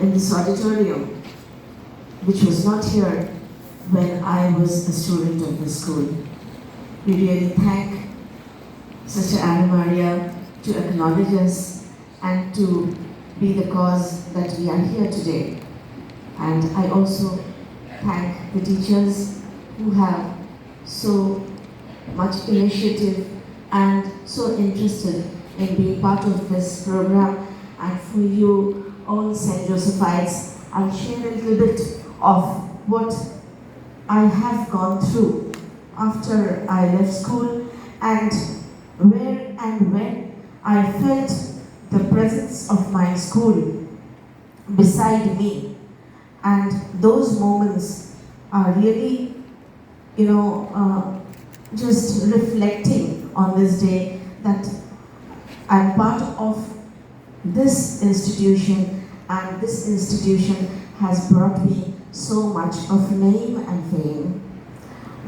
in this auditorium, which was not here when I was a student of the school. We really thank Sister Anna Maria to acknowledge us and to be the cause that we are here today. And I also thank the teachers who have so much initiative and so interested in being part of this program. And for you all St. Josephites, I'll share a little bit of what I have gone through after I left school and where and when I felt the presence of my school beside me. And those moments are really, just reflecting on this day that I'm part of this institution, and this institution has brought me so much of name and fame.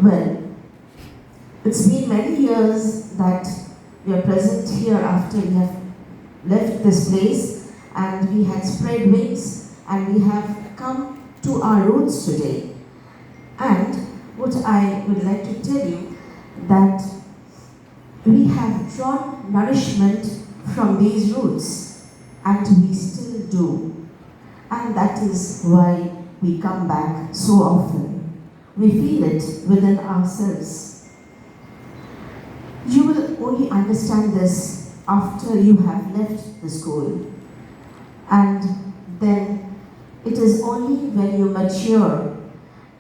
Well, it's been many years that we are present here after we have left this place, and we had spread wings and we have come to our roots today. And what I would like to tell you, that we have drawn nourishment from these roots, and we still do. And that is why we come back so often. We feel it within ourselves. You will only understand this after you have left the school. And then it is only when you mature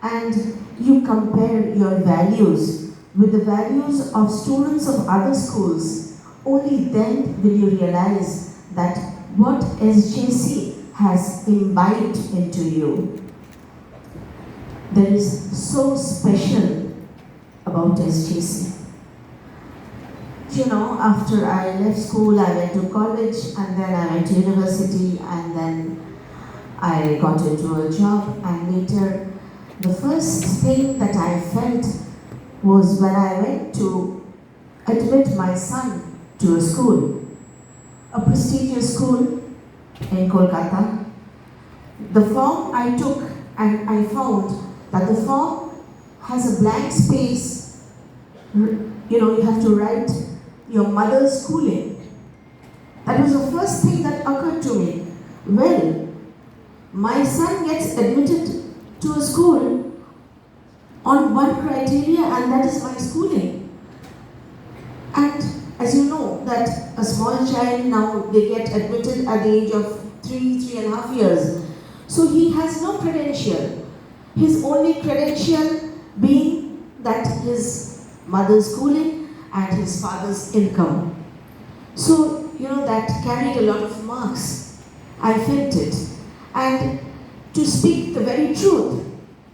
and you compare your values with the values of students of other schools, only then will you realize that what SJC has imbibed into you. There is so special about SJC. After I left school, I went to college, and then I went to university, and then I got into a job, and later the first thing that I felt was when I went to admit my son to a school, a prestigious school in Kolkata. The form I took, and I found that the form has a blank space. You have to write your mother's schooling. That was the first thing that occurred to me. Well, my son gets admitted to a school on one criteria, and that is my schooling. And as you know, that a small child now, they get admitted at the age of 3.5 years. So he has no credential. His only credential being that his mother's schooling and his father's income. So, that carried a lot of marks. I felt it. And to speak the very truth,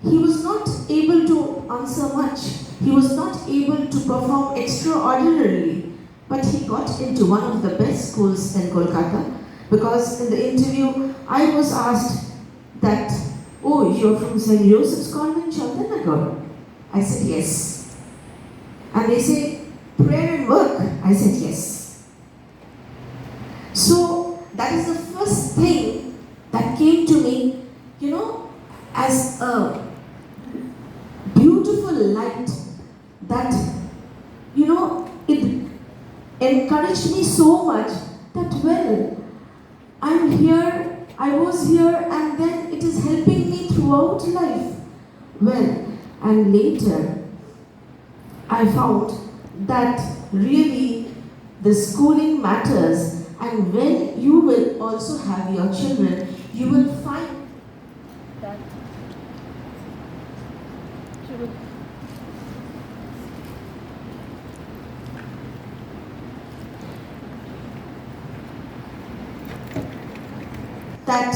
he was not able to answer much. He was not able to perform extraordinarily. But he got into one of the best schools in Kolkata, because in the interview, I was asked that, "Oh, you're from St. Joseph's Convent, Chandanagar?" I said, "Yes." And they say, "Prayer and work?" I said, "Yes." So that is the first thing that came to me, as a beautiful light that, it encouraged me so much that, well, I'm here, I was here, and then it is helping me throughout life. Well, and later I found that really the schooling matters, and when you will also have your children, you will find that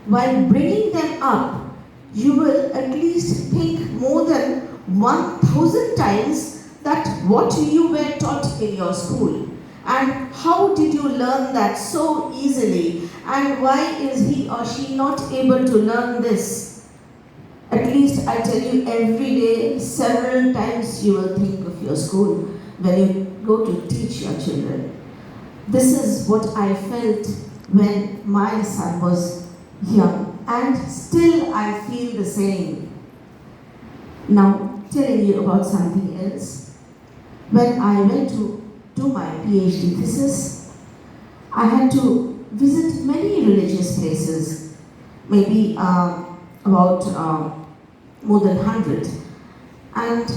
while bringing them up, you will at least think more than 1,000 times that what you were taught in your school, and how did you learn that so easily, and why is he or she not able to learn this. At least I tell you, every day, several times you will think of your school when you go to teach your children. This is what I felt when my son was young, and still I feel the same. Now, telling you about something else. When I went to do my PhD thesis, I had to visit many religious places, maybe about more than 100. And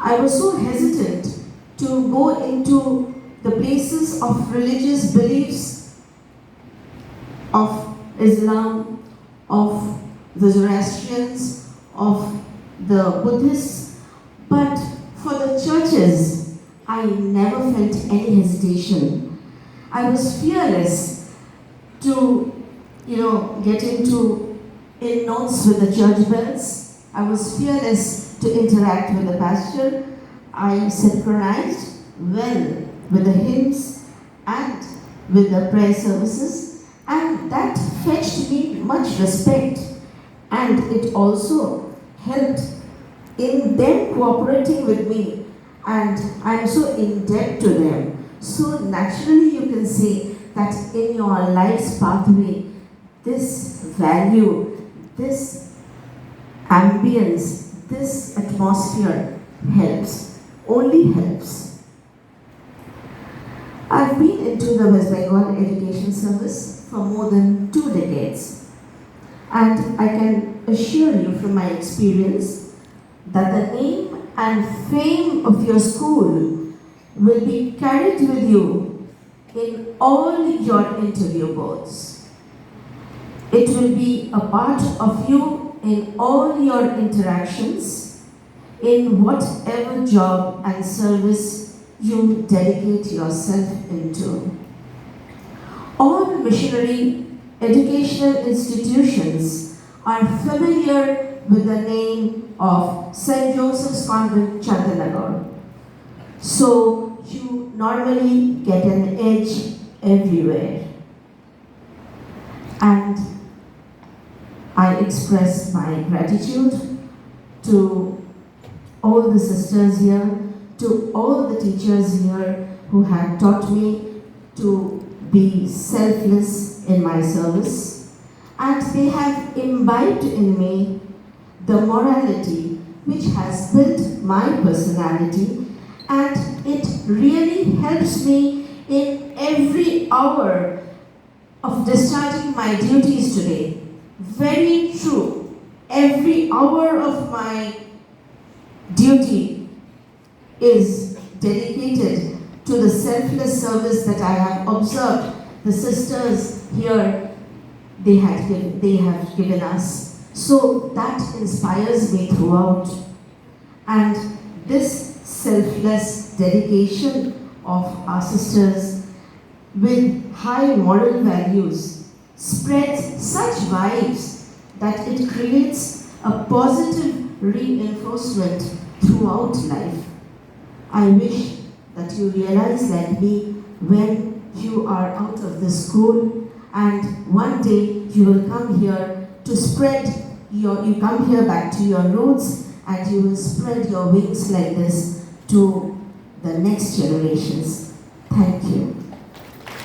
I was so hesitant to go into the places of religious beliefs of Islam, of the Zoroastrians, of the Buddhists, but for the churches, I never felt any hesitation. I was fearless to, get into in notes with the church bells. I was fearless to interact with the pastor. I synchronized well with the hymns and with the prayer services, and that fetched me much respect, and it also helped in them cooperating with me, and I'm so in debt to them. So naturally you can see that in your life's pathway, this value, this ambience, this atmosphere helps, only helps. I've been into the West Bengal Education Service for more than 2 decades, and I can assure you from my experience that the name and fame of your school will be carried with you in all your interview boards. It will be a part of you in all your interactions, in whatever job and service you dedicate yourself into. All missionary educational institutions are familiar with the name of St. Joseph's Convent, Chandanagar. So you normally get an edge everywhere. And I express my gratitude to all the sisters here, to all the teachers here who have taught me to be selfless in my service, and they have imbibed in me the morality which has built my personality, and it really helps me in every hour of discharging my duties today. Very true. Every hour of my duty is dedicated to the selfless service that I have observed the sisters here they have given us. So that inspires me throughout. And this selfless dedication of our sisters with high moral values spreads such vibes that it creates a positive reinforcement throughout life. I wish that you realize like me when you are out of the school, and one day you will come here to spread you come here back to your roots, and you will spread your wings like this to the next generations. Thank you.